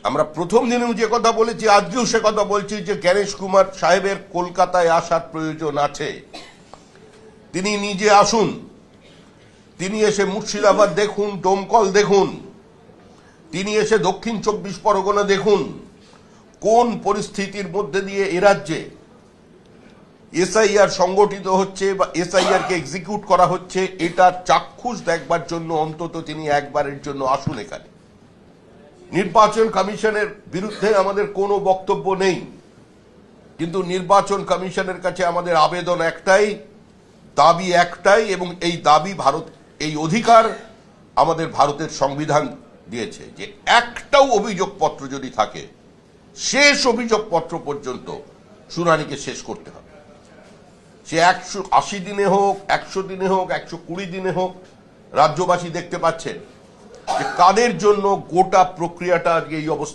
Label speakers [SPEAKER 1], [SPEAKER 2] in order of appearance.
[SPEAKER 1] আমরা প্রথম দিনেও যে কথা বলেছি, আজকেও সে কথা বলছি যে গণেশ কুমার সাহেবের কলকাতায় আসার প্রয়োজন আছে। তিনি নিজে আসুন, তিনি এসে মুর্শিদাবাদ দেখুন, ডোমকল দেখুন, তিনি এসে দক্ষিণ 24 পরগনা দেখুন কোন পরিস্থিতির মধ্যে দিয়ে এ রাজ্যে এসআইআর সংগঠিত হচ্ছে বা এসআইআর কে এক্সিকিউট করা হচ্ছে, এটা চাক্ষুষ দেখবার জন্য অন্তত তিনি একবারের জন্য আসুন এখানে। নির্বাচন কমিশনের বিরুদ্ধে আমাদের কোনো বক্তব্য নেই, কিন্তু নির্বাচন কমিশনের কাছে আমাদের আবেদন একটাই, দাবি একটাই, এবং এই দাবি এই অধিকার আমাদের ভারতের সংবিধান দিয়েছে যে একটাও অভিযোগপত্র যদি থাকে শেষ অভিযোগপত্র পর্যন্ত শুনানিকে শেষ করতে হবে। সে 180 দিনে হোক, 100 দিনে হোক, 120 দিনে হোক। রাজ্যবাসী দেখতে পাচ্ছেন যে কাদের জন্য গোটা প্রক্রিয়াটা এই অবস্থা।